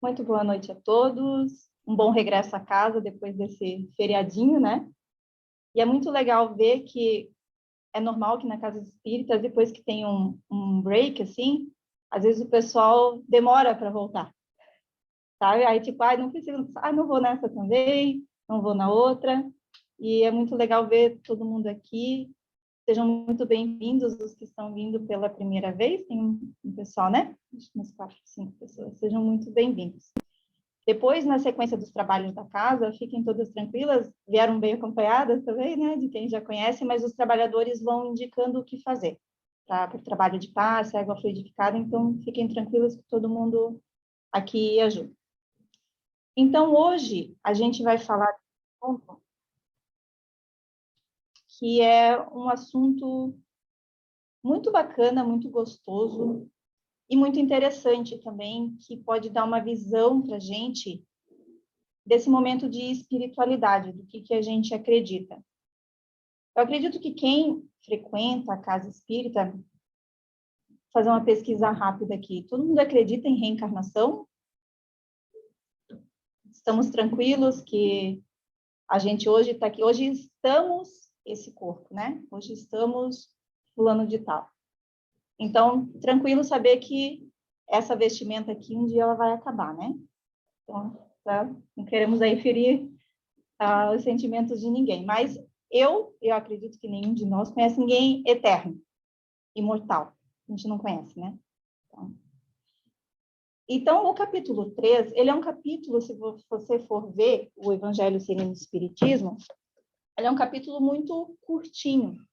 Muito boa noite a todos. Um bom regresso a casa depois desse feriadinho, né? E é muito legal ver que é normal que na casa espírita, depois que tem um break, assim, às vezes o pessoal demora para voltar, sabe? Aí, tipo, não preciso, não vou nessa também, não vou na outra. E é muito legal ver todo mundo aqui. Sejam muito bem-vindos os que estão vindo pela primeira vez. Tem um pessoal, né? Acho que umas 4, 5 pessoas. Sejam muito bem-vindos. Depois, na sequência dos trabalhos da casa, fiquem todas tranquilas, vieram bem acompanhadas também, né, de quem já conhece, mas os trabalhadores vão indicando o que fazer para o trabalho de passe, água fluidificada, então fiquem tranquilas que todo mundo aqui ajuda. Então, hoje, a gente vai falar de um ponto que é um assunto muito bacana, muito gostoso e muito interessante também, que pode dar uma visão para a gente desse momento de espiritualidade, do que a gente acredita. Eu acredito que quem frequenta a casa espírita, vou fazer uma pesquisa rápida aqui, todo mundo acredita em reencarnação? Estamos tranquilos que a gente hoje está aqui, hoje estamos esse corpo, né? Hoje estamos fulano de tal. Então, tranquilo saber que essa vestimenta aqui, um dia ela vai acabar, né? Então, não queremos aí ferir os sentimentos de ninguém, mas eu acredito que nenhum de nós conhece ninguém eterno, imortal. A gente não conhece, né? Então, o capítulo 3, ele é um capítulo, se você for ver o Evangelho segundo o Espiritismo, ele é um capítulo muito curtinho.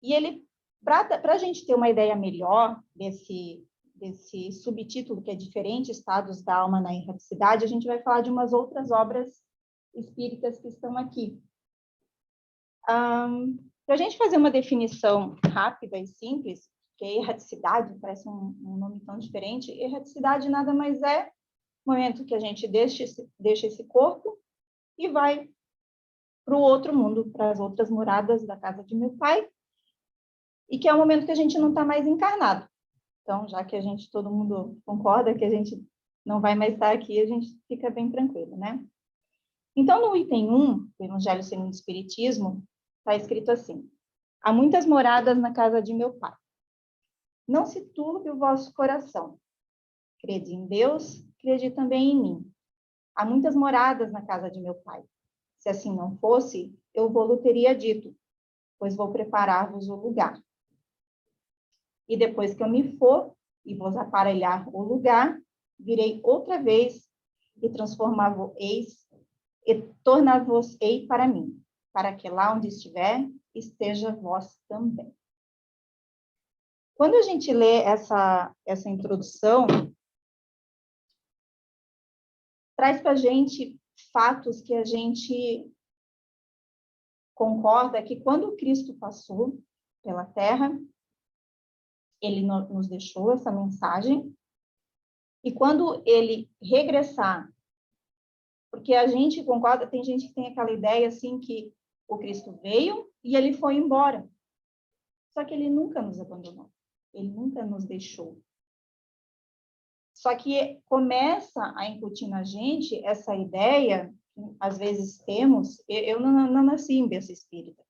E ele, para a gente ter uma ideia melhor desse subtítulo, que é diferente, Estados da Alma na Erraticidade, a gente vai falar de umas outras obras espíritas que estão aqui. Para a gente fazer uma definição rápida e simples, que é erraticidade, parece um nome tão diferente, erraticidade nada mais é o momento que a gente deixa esse corpo e vai para o outro mundo, para as outras moradas da casa de meu pai, e que é o momento que a gente não está mais encarnado. Então, já que todo mundo concorda que a gente não vai mais estar aqui, a gente fica bem tranquilo, né? Então, no item 1, do Evangelho segundo o Espiritismo, está escrito assim: há muitas moradas na casa de meu pai. Não se turbe o vosso coração. Crede em Deus, crede também em mim. Há muitas moradas na casa de meu pai. Se assim não fosse, eu vou-lo teria dito, pois vou preparar-vos o lugar. E depois que eu me for e vos aparelhar o lugar, virei outra vez e transformar-vos-eis e tornar-vos-ei para mim, para que lá onde estiver, esteja vós também. Quando a gente lê essa introdução, traz para a gente fatos que a gente concorda que quando Cristo passou pela Terra, ele nos deixou essa mensagem, e quando ele regressar, porque a gente concorda, tem gente que tem aquela ideia assim que o Cristo veio e ele foi embora, só que ele nunca nos abandonou, ele nunca nos deixou. Só que começa a incutir na gente essa ideia, às vezes temos, eu não nasci em berço espírita,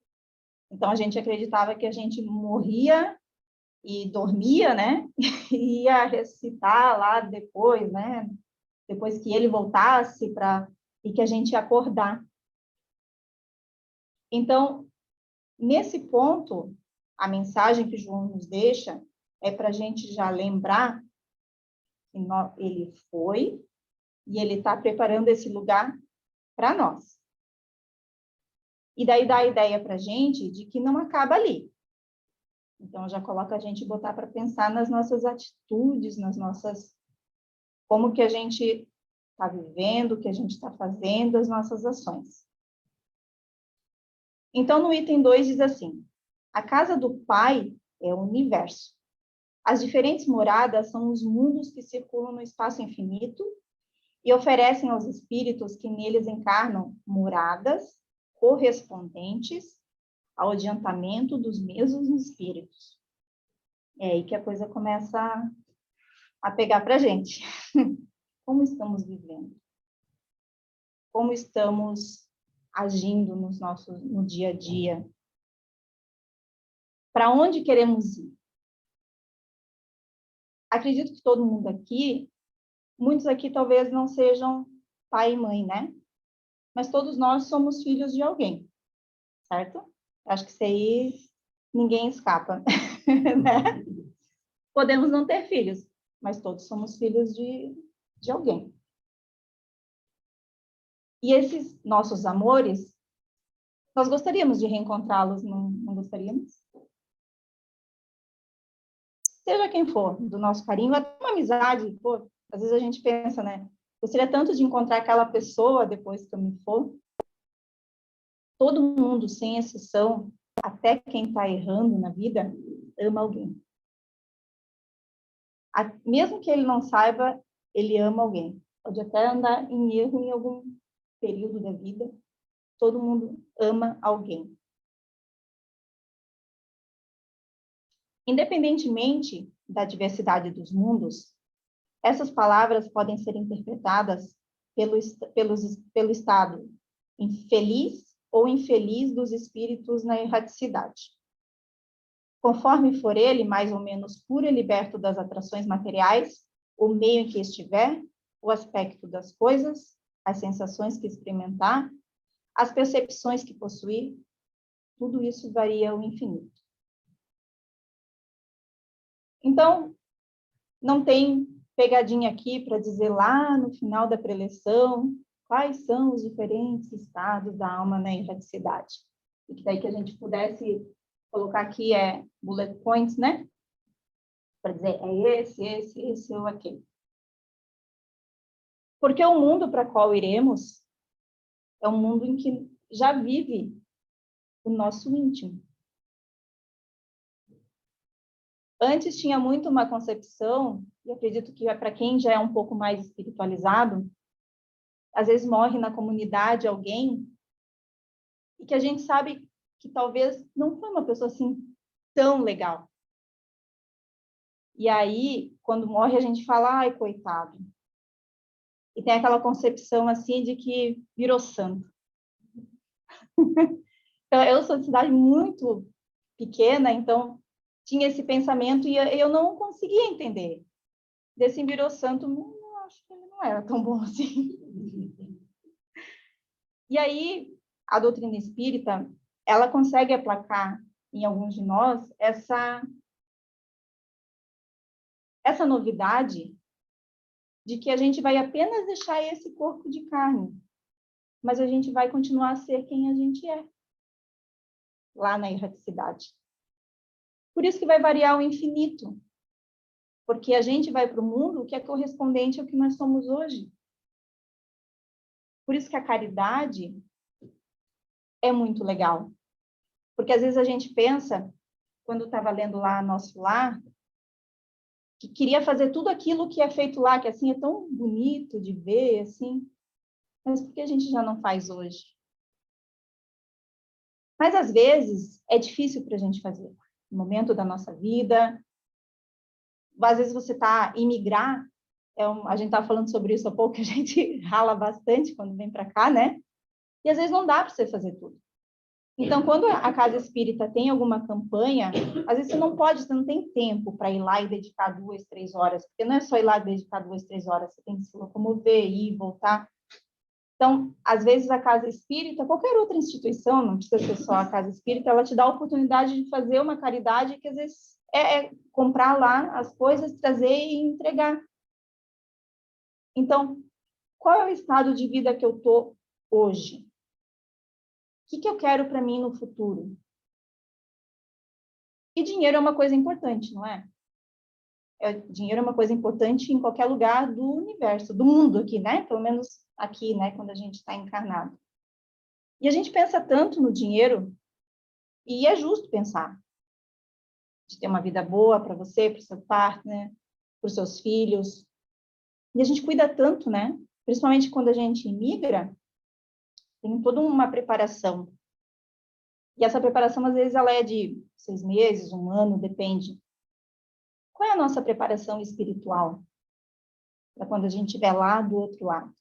então a gente acreditava que a gente morria e dormia, né, e ia ressuscitar lá depois, né, depois que ele voltasse e que a gente ia acordar. Então, nesse ponto, a mensagem que João nos deixa é para a gente já lembrar que ele foi e ele está preparando esse lugar para nós. E daí dá a ideia para a gente de que não acaba ali. Então, já coloca a gente botar para pensar nas nossas atitudes, como que a gente está vivendo, o que a gente está fazendo, as nossas ações. Então, no item 2 diz assim: a casa do Pai é o universo. As diferentes moradas são os mundos que circulam no espaço infinito e oferecem aos espíritos que neles encarnam moradas correspondentes ao adiantamento dos mesmos espíritos. É aí que a coisa começa a pegar para a gente. Como estamos vivendo? Como estamos agindo no dia a dia? Para onde queremos ir? Acredito que todo mundo aqui, muitos aqui talvez não sejam pai e mãe, né? Mas todos nós somos filhos de alguém, certo? Acho que isso aí ninguém escapa, né? Podemos não ter filhos, mas todos somos filhos de alguém. E esses nossos amores, nós gostaríamos de reencontrá-los, não gostaríamos? Seja quem for, do nosso carinho, até uma amizade, pô, às vezes a gente pensa, né? Gostaria tanto de encontrar aquela pessoa depois que eu me for. Todo mundo, sem exceção, até quem está errando na vida, ama alguém. Mesmo que ele não saiba, ele ama alguém. Pode até andar em erro em algum período da vida, todo mundo ama alguém. Independentemente da diversidade dos mundos, essas palavras podem ser interpretadas pelo estado feliz ou infeliz dos espíritos na erraticidade. Conforme for ele, mais ou menos puro e liberto das atrações materiais, o meio em que estiver, o aspecto das coisas, as sensações que experimentar, as percepções que possuir, tudo isso varia ao infinito. Então, não tem pegadinha aqui para dizer lá no final da preleção quais são os diferentes estados da alma na erraticidade. E que daí que a gente pudesse colocar aqui bullet points, né? Para dizer esse ou aquele. Porque o mundo para qual iremos é um mundo em que já vive o nosso íntimo. Antes tinha muito uma concepção, e acredito que para quem já é um pouco mais espiritualizado, às vezes morre na comunidade alguém, e que a gente sabe que talvez não foi uma pessoa assim tão legal. E aí, quando morre, a gente fala, ai, coitado. E tem aquela concepção assim de que virou santo. Então, eu sou de cidade muito pequena, então tinha esse pensamento e eu não conseguia entender. Desse virou santo, eu acho que ele não era tão bom assim. E aí, a doutrina espírita, ela consegue aplacar em alguns de nós essa novidade de que a gente vai apenas deixar esse corpo de carne, mas a gente vai continuar a ser quem a gente é, lá na erraticidade. Por isso que vai variar o infinito, porque a gente vai para o mundo que é correspondente ao que nós somos hoje. Por isso que a caridade é muito legal. Porque às vezes a gente pensa, quando estava lendo lá Nosso Lar, que queria fazer tudo aquilo que é feito lá, que assim é tão bonito de ver, assim, mas por que a gente já não faz hoje? Mas às vezes é difícil para a gente fazer. No momento da nossa vida, às vezes você está imigrar, a gente estava falando sobre isso há pouco, que a gente rala bastante quando vem para cá, né? E às vezes não dá para você fazer tudo. Então, quando a Casa Espírita tem alguma campanha, às vezes você não tem tempo para ir lá e dedicar 2, 3 horas, porque não é só ir lá e dedicar 2, 3 horas, você tem que se locomover, ir, voltar. Então, às vezes a Casa Espírita, qualquer outra instituição, não precisa ser só a Casa Espírita, ela te dá a oportunidade de fazer uma caridade que às vezes é comprar lá as coisas, trazer e entregar. Então, qual é o estado de vida que eu estou hoje? O que eu quero para mim no futuro? E dinheiro é uma coisa importante, não é? Dinheiro é uma coisa importante em qualquer lugar do universo, do mundo aqui, né? Pelo menos aqui, né? Quando a gente está encarnado. E a gente pensa tanto no dinheiro, e é justo pensar. De ter uma vida boa para você, para o seu partner, para os seus filhos. E a gente cuida tanto, né? Principalmente quando a gente imigra, tem toda uma preparação. E essa preparação, às vezes, ela é de 6 meses, 1 ano, depende. Qual é a nossa preparação espiritual para quando a gente estiver lá do outro lado?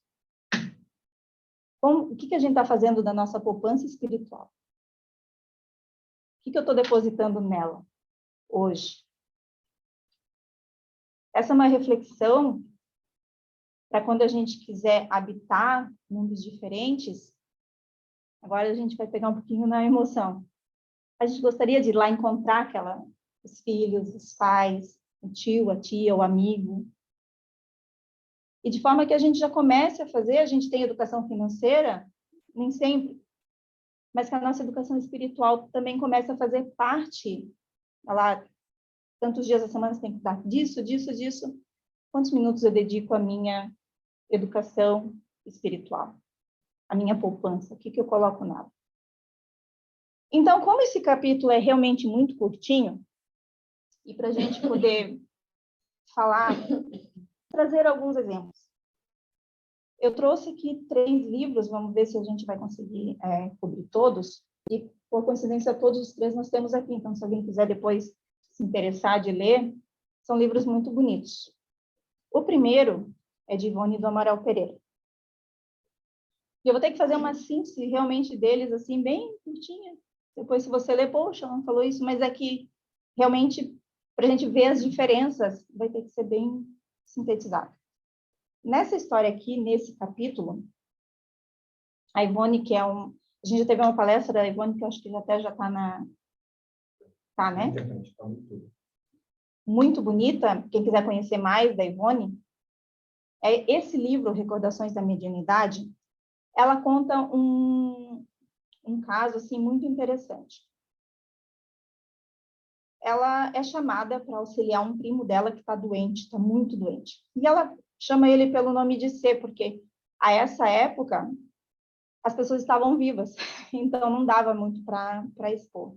O que a gente está fazendo da nossa poupança espiritual? O que eu estou depositando nela hoje? Essa é uma reflexão para quando a gente quiser habitar mundos diferentes. Agora a gente vai pegar um pouquinho na emoção. A gente gostaria de ir lá encontrar os filhos, os pais, o tio, a tia, o amigo. E de forma que a gente já comece a fazer, a gente tem educação financeira, nem sempre, mas que a nossa educação espiritual também comece a fazer parte. Lá, tantos dias da semana você tem que dar disso, disso, disso. Quantos minutos eu dedico à minha educação espiritual? A minha poupança? O que eu coloco nela? Então, como esse capítulo é realmente muito curtinho, e para a gente poder falar, trazer alguns exemplos. Eu trouxe aqui 3 livros, vamos ver se a gente vai conseguir cobrir todos, e por coincidência todos os 3 nós temos aqui, então se alguém quiser depois se interessar de ler, são livros muito bonitos. O primeiro é de Ivone do Amaral Pereira. E eu vou ter que fazer uma síntese realmente deles, assim, bem curtinha. Depois, se você ler, poxa, não falou isso, mas é que realmente, para a gente ver as diferenças, vai ter que ser bem sintetizado. Nessa história aqui, nesse capítulo, a Ivone, que é a gente já teve uma palestra da Ivone, que eu acho que já está na... Tá, né? Muito bonita. Quem quiser conhecer mais da Ivone, esse livro, Recordações da Mediunidade, ela conta um caso, assim, muito interessante. Ela é chamada para auxiliar um primo dela que está doente, está muito doente. E ela chama ele pelo nome de C, porque a essa época as pessoas estavam vivas, então não dava muito para expor.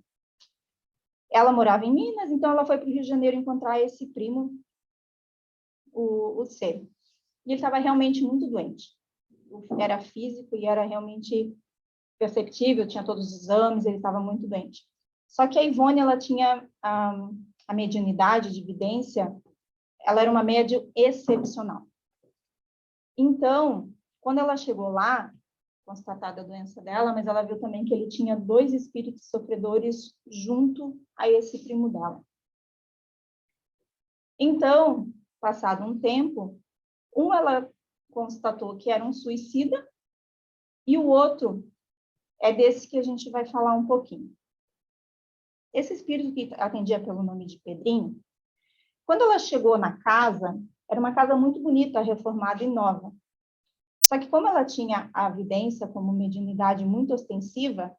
Ela morava em Minas, então ela foi para o Rio de Janeiro encontrar esse primo, o C. E ele estava realmente muito doente. Era físico e era realmente perceptível, tinha todos os exames, ele estava muito doente. Só que a Ivone, ela tinha a mediunidade de vidência, ela era uma médium excepcional. Então, quando ela chegou lá, constatada a doença dela, mas ela viu também que ele tinha 2 espíritos sofredores junto a esse primo dela. Então, passado um tempo, ela constatou que era um suicida e o outro é desse que a gente vai falar um pouquinho. Esse espírito que atendia pelo nome de Pedrinho, quando ela chegou na casa, era uma casa muito bonita, reformada e nova. Só que como ela tinha a vidência como mediunidade muito ostensiva,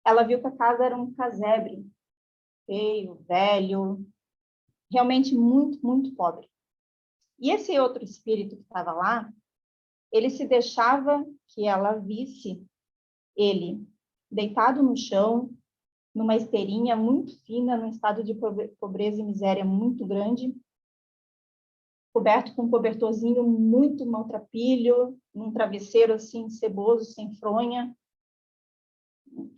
ela viu que a casa era um casebre, feio, velho, realmente muito, muito pobre. E esse outro espírito que estava lá, ele se deixava que ela visse ele deitado no chão, numa esteirinha muito fina, num estado de pobreza e miséria muito grande, coberto com um cobertorzinho muito maltrapilho, num travesseiro assim ceboso, sem fronha.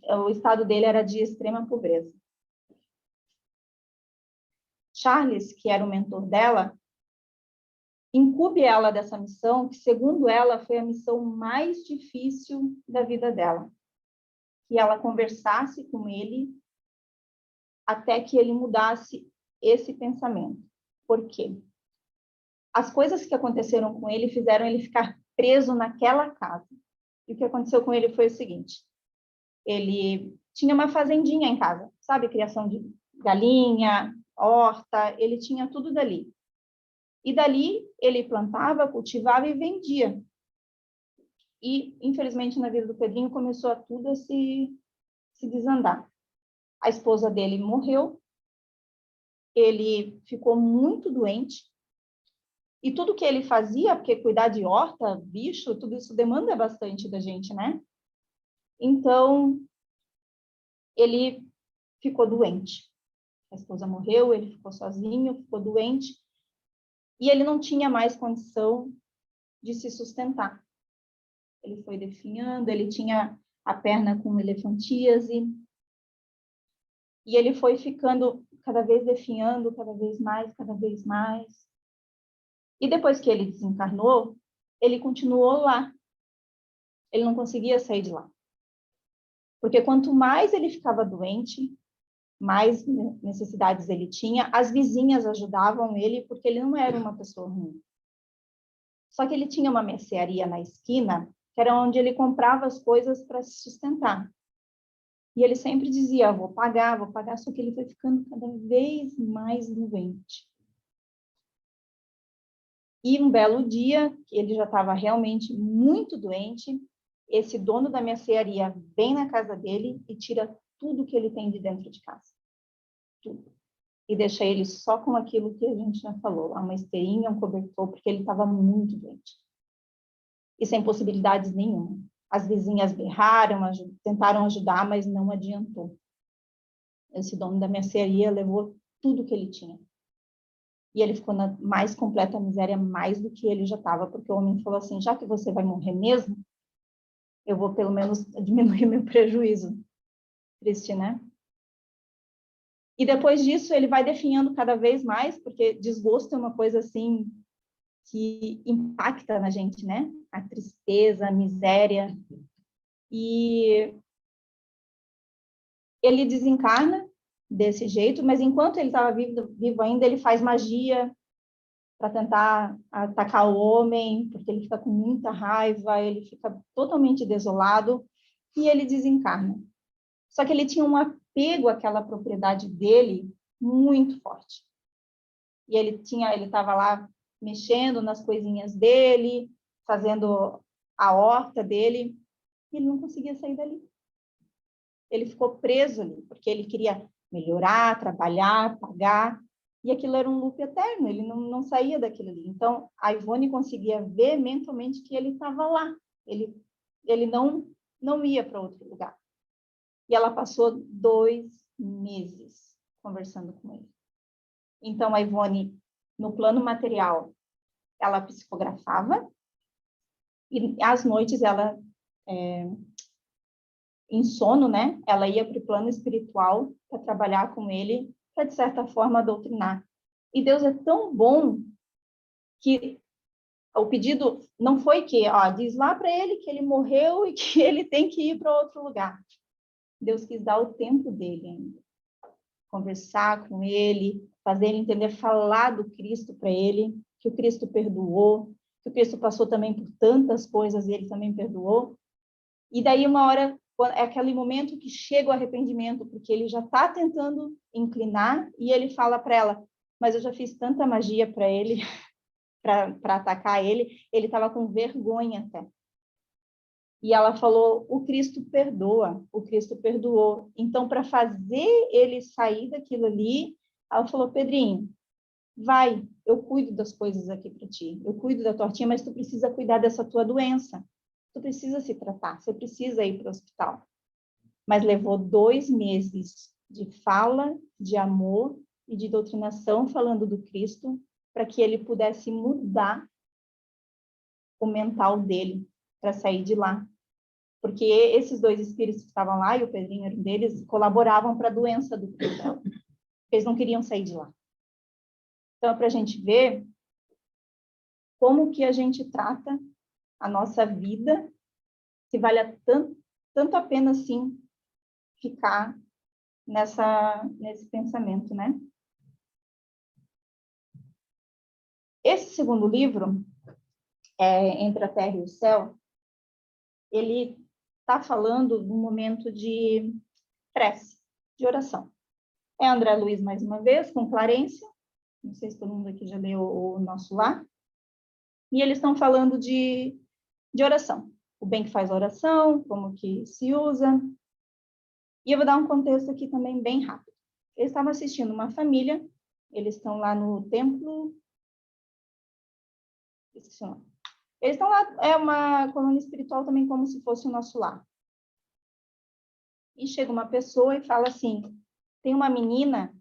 O estado dele era de extrema pobreza. Charles, que era o mentor dela, incube ela dessa missão, que segundo ela foi a missão mais difícil da vida dela. Que ela conversasse com ele até que ele mudasse esse pensamento. Por quê? As coisas que aconteceram com ele fizeram ele ficar preso naquela casa. E o que aconteceu com ele foi o seguinte: ele tinha uma fazendinha em casa, sabe? Criação de galinha, horta, ele tinha tudo dali. E dali ele plantava, cultivava e vendia. E, infelizmente, na vida do Pedrinho começou a tudo a se desandar. A esposa dele morreu, ele ficou muito doente, e tudo que ele fazia, porque cuidar de horta, bicho, tudo isso demanda bastante da gente, né? Então, ele ficou doente. A esposa morreu, ele ficou sozinho, ficou doente, e ele não tinha mais condição de se sustentar. Ele foi definhando, ele tinha a perna com elefantíase, e ele foi ficando cada vez definhando, cada vez mais, cada vez mais. E depois que ele desencarnou, ele continuou lá. Ele não conseguia sair de lá. Porque quanto mais ele ficava doente, mais necessidades ele tinha, as vizinhas ajudavam ele, porque ele não era uma pessoa ruim. Só que ele tinha uma mercearia na esquina, que era onde ele comprava as coisas para se sustentar. E ele sempre dizia, vou pagar, só que ele foi ficando cada vez mais doente. E um belo dia, que ele já estava realmente muito doente, esse dono da mercearia vem na casa dele e tira tudo que ele tem de dentro de casa. Tudo. E deixa ele só com aquilo que a gente já falou, uma esteirinha, um cobertor, porque ele estava muito doente. E sem possibilidades nenhuma. As vizinhas berraram, tentaram ajudar, mas não adiantou. Esse dono da mercearia levou tudo que ele tinha. E ele ficou na mais completa miséria, mais do que ele já estava, porque o homem falou assim, já que você vai morrer mesmo, eu vou pelo menos diminuir meu prejuízo. Triste, né? E depois disso, ele vai definhando cada vez mais, porque desgosto é uma coisa assim que impacta na gente, né? A tristeza, a miséria. E ele desencarna desse jeito, mas enquanto ele estava vivo ainda, ele faz magia para tentar atacar o homem, porque ele fica com muita raiva, ele fica totalmente desolado, e ele desencarna. Só que ele tinha um apego àquela propriedade dele muito forte. E ele estava lá mexendo nas coisinhas dele, fazendo a horta dele, e ele não conseguia sair dali. Ele ficou preso ali, porque ele queria melhorar, trabalhar, pagar, e aquilo era um loop eterno, ele não saía daquilo ali. Então, a Ivone conseguia ver mentalmente que ele estava lá, ele não ia para outro lugar. E ela passou 2 meses conversando com ele. Então, a Ivone, no plano material, ela psicografava, e às noites ela, em sono, né, ela ia para o plano espiritual para trabalhar com ele, para, de certa forma, doutrinar. E Deus é tão bom que o pedido não foi que, diz lá para ele que ele morreu e que ele tem que ir para outro lugar. Deus quis dar o tempo dele ainda. Conversar com ele, fazer ele entender, falar do Cristo para ele, que o Cristo perdoou, que o Cristo passou também por tantas coisas e ele também perdoou. E daí uma hora, é aquele momento que chega o arrependimento, porque ele já está tentando inclinar e ele fala para ela, mas eu já fiz tanta magia para ele, para atacar ele estava com vergonha até. E ela falou, o Cristo perdoa, o Cristo perdoou. Então, para fazer ele sair daquilo ali, ela falou, Pedrinho, vai, eu cuido das coisas aqui para ti, eu cuido da tortinha, mas tu precisa cuidar dessa tua doença, tu precisa se tratar, você precisa ir para o hospital. Mas levou 2 meses de fala, de amor e de doutrinação falando do Cristo, para que ele pudesse mudar o mental dele, para sair de lá. Porque esses 2 espíritos que estavam lá, e o Pedrinho era um deles, colaboravam para a doença do filho dela. Eles não queriam sair de lá. Então, é para a gente ver como que a gente trata a nossa vida, se vale tanto a pena, assim, ficar nesse pensamento, né? Esse segundo livro, Entre a Terra e o Céu, ele está falando de um momento de prece, de oração. É André Luiz, mais uma vez, com Clarência. Não sei se todo mundo aqui já leu o Nosso Lar. E eles estão falando de oração. O bem que faz a oração, como que se usa. E eu vou dar um contexto aqui também bem rápido. Eles estavam assistindo uma família, eles estão lá no templo... Esqueci o nome. Eles estão lá, é uma colônia espiritual também, como se fosse o Nosso Lar. E chega uma pessoa e fala assim, tem uma menina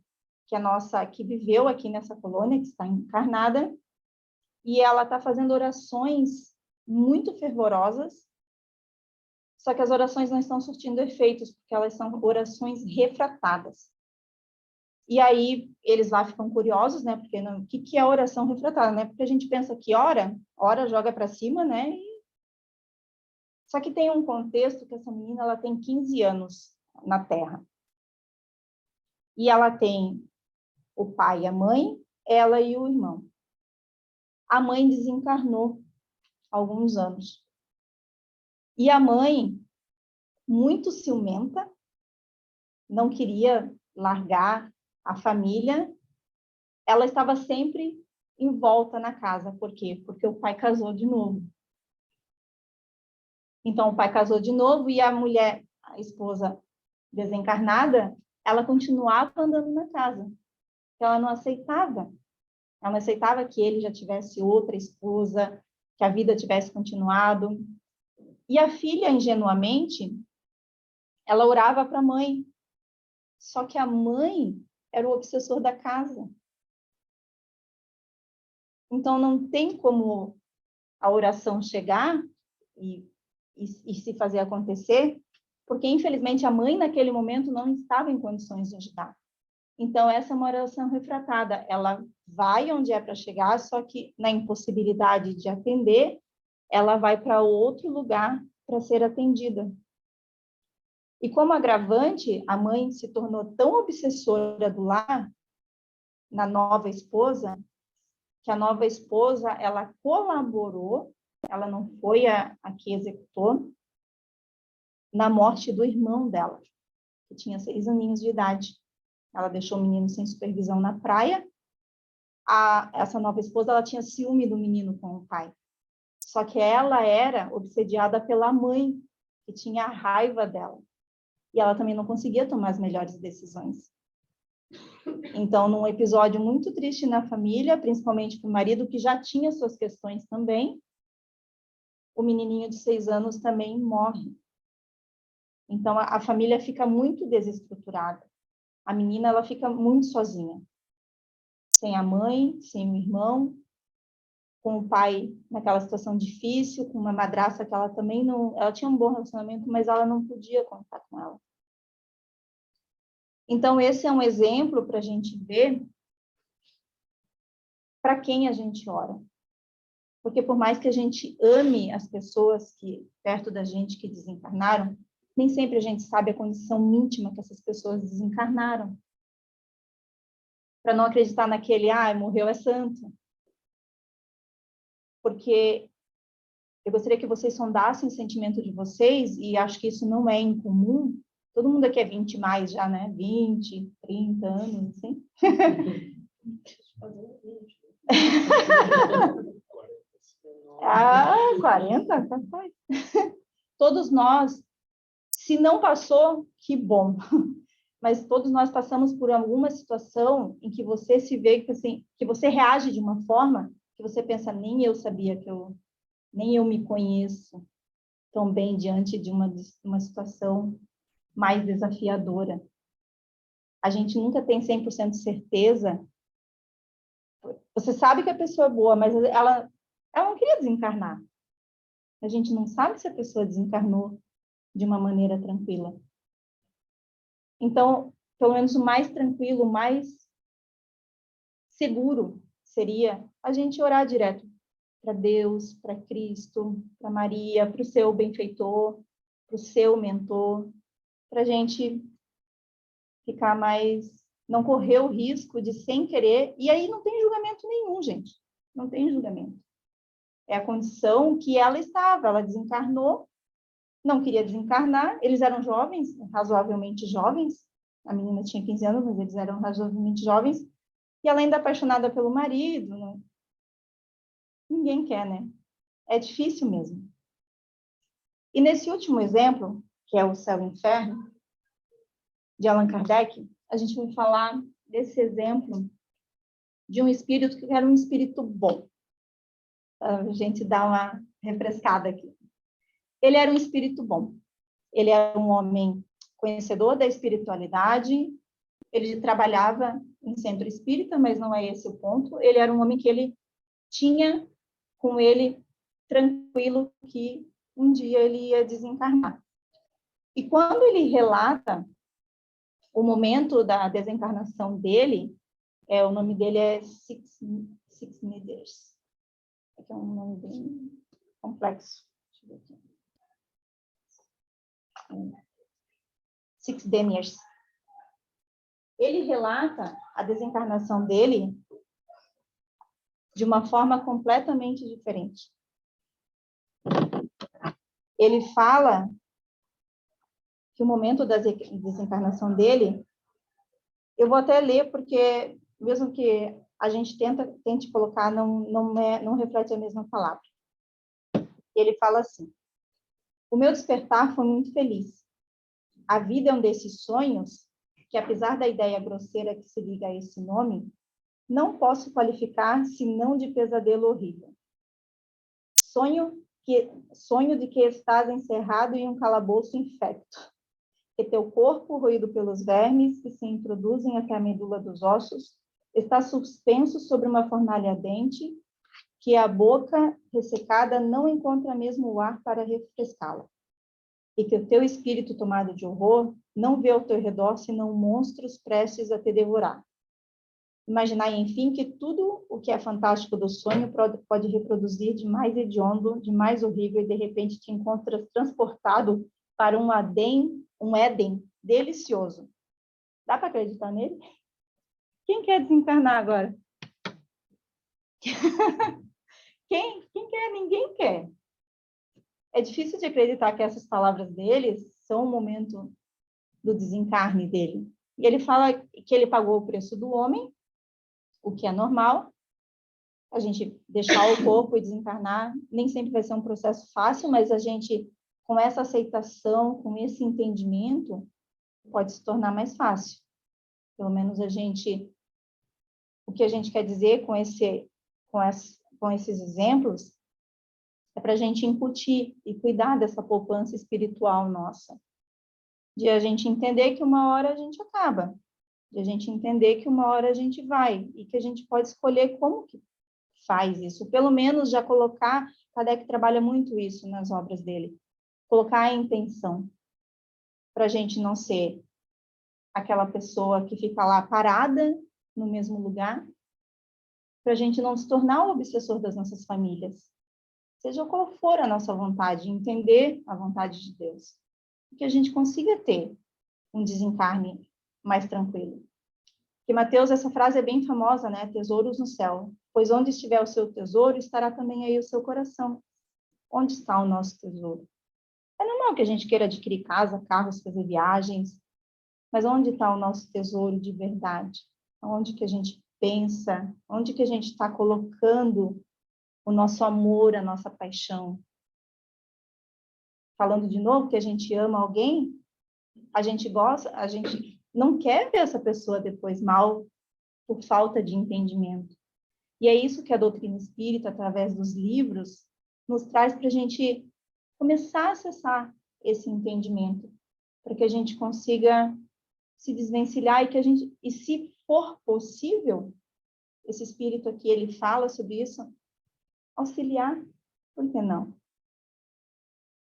que viveu aqui nessa colônia, que está encarnada, e ela está fazendo orações muito fervorosas, só que as orações não estão surtindo efeitos, porque elas são orações refratadas. E aí eles lá ficam curiosos, né? Porque o que é oração refratária, né? Porque a gente pensa que ora joga para cima, né? Só que tem um contexto que essa menina ela tem 15 anos na Terra. E ela tem o pai e a mãe, ela e o irmão. A mãe desencarnou há alguns anos. E a mãe, muito ciumenta, não queria largar a família, ela estava sempre em volta na casa. Por quê? Porque o pai casou de novo. Então, o pai casou de novo e a mulher, a esposa desencarnada, ela continuava andando na casa. Ela não aceitava. Ela não aceitava que ele já tivesse outra esposa, que a vida tivesse continuado. E a filha, ingenuamente, ela orava para a mãe. Só que a mãe era o obsessor da casa. Então, não tem como a oração chegar e se fazer acontecer, porque, infelizmente, a mãe, naquele momento, não estava em condições de ajudar. Então, essa é uma oração refratada. Ela vai onde é para chegar, só que, na impossibilidade de atender, ela vai para outro lugar para ser atendida. E como agravante, a mãe se tornou tão obsessora do lar, na nova esposa, que a nova esposa, ela colaborou, ela não foi a que executou, na morte do irmão dela, que tinha 6 aninhos de idade. Ela deixou o menino sem supervisão na praia. Essa nova esposa, ela tinha ciúme do menino com o pai. Só que ela era obsediada pela mãe, que tinha raiva dela. E ela também não conseguia tomar as melhores decisões. Então, num episódio muito triste na família, principalmente para o marido, que já tinha suas questões também, o menininho de 6 anos também morre. Então, a família fica muito desestruturada. A menina, ela fica muito sozinha. Sem a mãe, sem o irmão, com o pai naquela situação difícil, com uma madrasta que ela também não... Ela tinha um bom relacionamento, mas ela não podia contar com ela. Então, esse é um exemplo para a gente ver para quem a gente ora. Porque por mais que a gente ame as pessoas que perto da gente que desencarnaram, nem sempre a gente sabe a condição íntima que essas pessoas desencarnaram. Para não acreditar naquele, morreu é santo. Porque eu gostaria que vocês sondassem o sentimento de vocês, e acho que isso não é incomum. Todo mundo aqui é 20 mais já, né? 20, 30 anos, assim. 40? Capaz. Todos nós, se não passou, que bom. Mas todos nós passamos por alguma situação em que você se vê, assim, que você reage de uma forma que você pensa, nem eu sabia nem eu me conheço tão bem diante de uma situação mais desafiadora. A gente nunca tem 100% de certeza. Você sabe que a pessoa é boa, mas ela não queria desencarnar. A gente não sabe se a pessoa desencarnou de uma maneira tranquila. Então, pelo menos o mais tranquilo, o mais seguro seria a gente orar direto para Deus, para Cristo, para Maria, para o seu benfeitor, para o seu mentor, para a gente ficar mais, não correr o risco de sem querer, e aí não tem julgamento nenhum, gente, não tem julgamento. É a condição que ela estava, ela desencarnou, não queria desencarnar, eles eram jovens, razoavelmente jovens, a menina tinha 15 anos, mas eles eram razoavelmente jovens, e ela ainda apaixonada pelo marido, né? Ninguém quer, né? É difícil mesmo. E nesse último exemplo, que é o Céu e o Inferno, de Allan Kardec, a gente vai falar desse exemplo de um espírito que era um espírito bom. A gente dá uma refrescada aqui. Ele era um espírito bom. Ele era um homem conhecedor da espiritualidade, ele trabalhava em centro espírita, mas não é esse o ponto. Ele era um homem que ele tinha com ele tranquilo que um dia ele ia desencarnar. E quando ele relata o momento da desencarnação dele, o nome dele é Sixmides. É um nome bem complexo. Deixa eu ver aqui. Sixdemirs. Ele relata a desencarnação dele de uma forma completamente diferente. Ele fala que o momento da desencarnação dele, eu vou até ler, porque mesmo que a gente tente colocar, não reflete a mesma palavra. Ele fala assim: o meu despertar foi muito feliz. A vida é um desses sonhos que, apesar da ideia grosseira que se liga a esse nome, não posso qualificar senão de pesadelo horrível. Sonho de que estás encerrado em um calabouço infecto, que teu corpo, roído pelos vermes que se introduzem até a medula dos ossos, está suspenso sobre uma fornalha ardente, que a boca ressecada não encontra mesmo o ar para refrescá-la, e que o teu espírito tomado de horror não vê ao teu redor senão monstros prestes a te devorar. Imaginai, enfim, que tudo o que é fantástico do sonho pode reproduzir de mais hediondo, de mais horrível, e de repente te encontras transportado para um Éden delicioso. Dá para acreditar nele? Quem quer desencarnar agora? Quem quer? Ninguém quer. É difícil de acreditar que essas palavras deles são o momento do desencarne dele. E ele fala que ele pagou o preço do homem, o que é normal. A gente deixar o corpo e desencarnar nem sempre vai ser um processo fácil, mas a gente, com essa aceitação, com esse entendimento, pode se tornar mais fácil. Pelo menos o que a gente quer dizer com esses exemplos é para a gente incutir e cuidar dessa poupança espiritual nossa. De a gente entender que uma hora a gente acaba, de a gente entender que uma hora a gente vai, e que a gente pode escolher como que faz isso. Pelo menos já colocar, Kardec trabalha muito isso nas obras dele, colocar a intenção, para a gente não ser aquela pessoa que fica lá parada no mesmo lugar, para a gente não se tornar o obsessor das nossas famílias. Seja qual for a nossa vontade, entender a vontade de Deus. Que a gente consiga ter um desencarne mais tranquilo. Porque Mateus, essa frase é bem famosa, né? Tesouros no céu. Pois onde estiver o seu tesouro, estará também aí o seu coração. Onde está o nosso tesouro? É normal que a gente queira adquirir casa, carros, fazer viagens, mas onde está o nosso tesouro de verdade? Onde que a gente pensa? Onde que a gente está colocando o nosso amor, a nossa paixão? Falando de novo que a gente ama alguém, a gente gosta, a gente não quer ver essa pessoa depois mal por falta de entendimento. E é isso que a doutrina espírita, através dos livros, nos traz para a gente começar a acessar esse entendimento, para que a gente consiga se desvencilhar e se for possível, esse espírito aqui, ele fala sobre isso, auxiliar, por que não?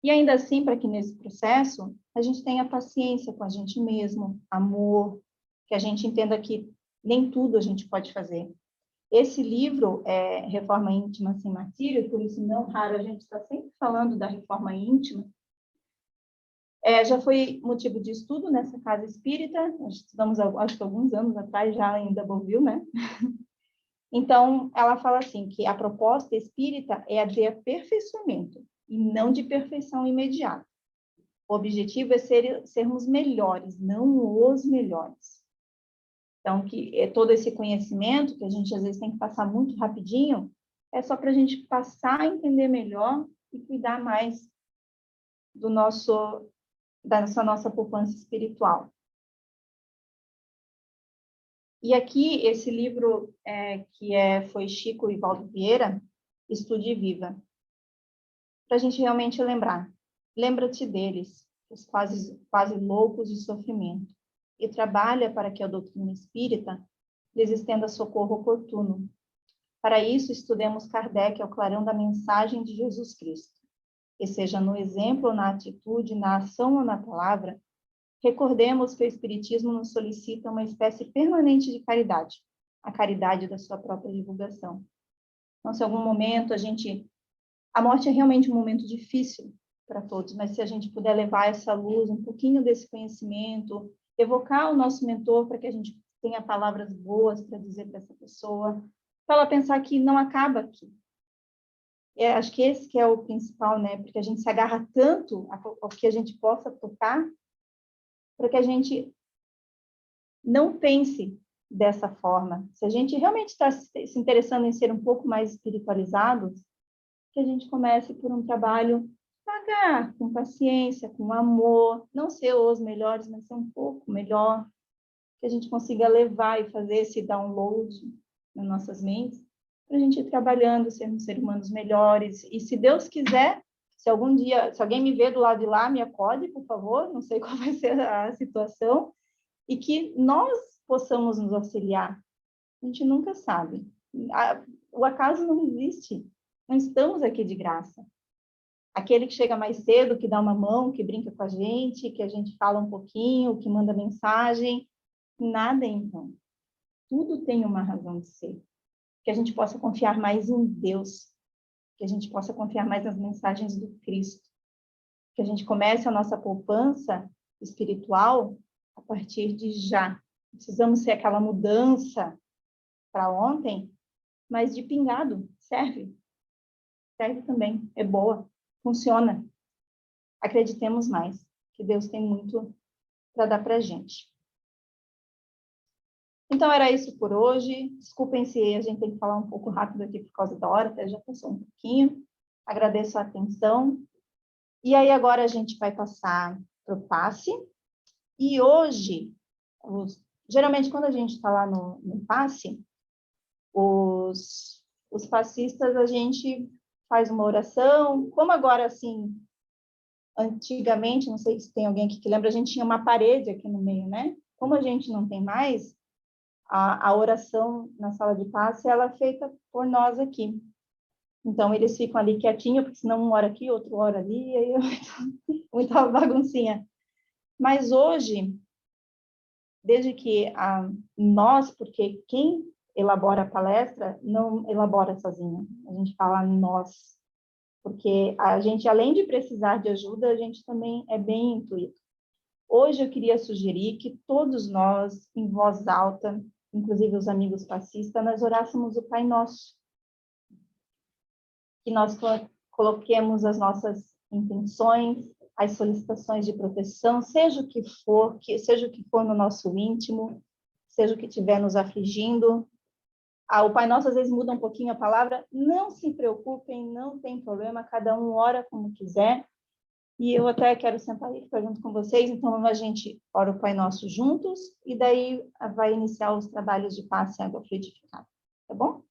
E ainda assim, para que nesse processo, a gente tenha paciência com a gente mesmo, amor, que a gente entenda que nem tudo a gente pode fazer. Esse livro, Reforma Íntima Sem Martírio, por isso não raro a gente está sempre falando da reforma íntima, já foi motivo de estudo nessa casa espírita, nós estudamos, acho que alguns anos atrás, já em Doubleville, né? Então, ela fala assim, que a proposta espírita é a de aperfeiçoamento, e não de perfeição imediata. O objetivo é sermos melhores, não os melhores. Então, que todo esse conhecimento, que a gente às vezes tem que passar muito rapidinho, é só para a gente passar a entender melhor e cuidar mais dessa nossa poupança espiritual. E aqui, esse livro foi Chico e Valdo Vieira, Estude e Viva, para a gente realmente lembrar. Lembra-te deles, os quase loucos de sofrimento, e trabalha para que a doutrina espírita lhes estenda socorro oportuno. Para isso, estudemos Kardec ao clarão da mensagem de Jesus Cristo, que seja no exemplo, na atitude, na ação ou na palavra, recordemos que o Espiritismo nos solicita uma espécie permanente de caridade, a caridade da sua própria divulgação. Então, se em algum momento a morte é realmente um momento difícil para todos, mas se a gente puder levar essa luz, um pouquinho desse conhecimento, evocar o nosso mentor para que a gente tenha palavras boas para dizer para essa pessoa, para ela pensar que não acaba aqui. Acho que esse que é o principal, né? Porque a gente se agarra tanto ao que a gente possa tocar, para que a gente não pense dessa forma. Se a gente realmente está se interessando em ser um pouco mais espiritualizados, que a gente comece por um trabalho devagar, com paciência, com amor, não ser os melhores, mas ser um pouco melhor, que a gente consiga levar e fazer esse download nas nossas mentes, para a gente ir trabalhando, sermos seres humanos melhores. E se Deus quiser, se algum dia, se alguém me ver do lado de lá, me acode, por favor, não sei qual vai ser a situação, e que nós possamos nos auxiliar. A gente nunca sabe. O acaso não existe. Não estamos aqui de graça. Aquele que chega mais cedo, que dá uma mão, que brinca com a gente fala um pouquinho, que manda mensagem, nada então. Tudo tem uma razão de ser. Que a gente possa confiar mais em Deus, que a gente possa confiar mais nas mensagens do Cristo, que a gente comece a nossa poupança espiritual a partir de já. Precisamos ser aquela mudança para ontem, mas de pingado, serve. Serve também, é boa, funciona. Acreditemos mais, que Deus tem muito para dar para a gente. Então, era isso por hoje. Desculpem se a gente tem que falar um pouco rápido aqui por causa da hora, até já passou um pouquinho. Agradeço a atenção. E aí, agora a gente vai passar para o passe. E hoje, geralmente, quando a gente está lá no passe, os passistas, a gente faz uma oração. Como agora, assim, antigamente, não sei se tem alguém aqui que lembra, a gente tinha uma parede aqui no meio, né? Como a gente não tem mais, a oração na sala de passe, ela é feita por nós aqui. Então, eles ficam ali quietinhos, porque senão um ora aqui, outro ora ali, aí muita baguncinha. Mas hoje, desde que nós, porque quem elabora a palestra não elabora sozinho, a gente fala nós, porque a gente, além de precisar de ajuda, a gente também é bem intuído. Hoje eu queria sugerir que todos nós, em voz alta, inclusive os amigos passistas, nós orássemos o Pai Nosso. Que nós coloquemos as nossas intenções, as solicitações de proteção, seja o que for no nosso íntimo, seja o que estiver nos afligindo. O Pai Nosso às vezes muda um pouquinho a palavra, não se preocupem, não tem problema, cada um ora como quiser. E eu até quero sentar aí junto com vocês, então a gente ora o Pai Nosso juntos, e daí vai iniciar os trabalhos de passe e água fluidificada, tá bom?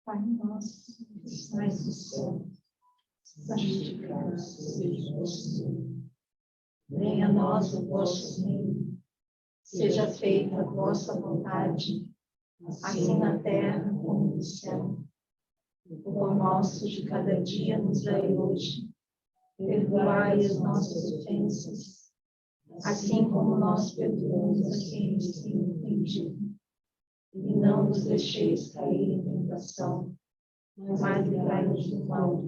Pai Nosso, que estais no céu, santificado seja o vosso nome. Venha a nós o vosso reino. Seja feita a vossa vontade, assim na terra como no céu. O pão nosso de cada dia nos dai hoje. Perdoai as nossas ofensas, assim como nós perdoamos a quem nos tem ofendido. E não nos deixeis cair em tentação, mas livrai-nos do mal.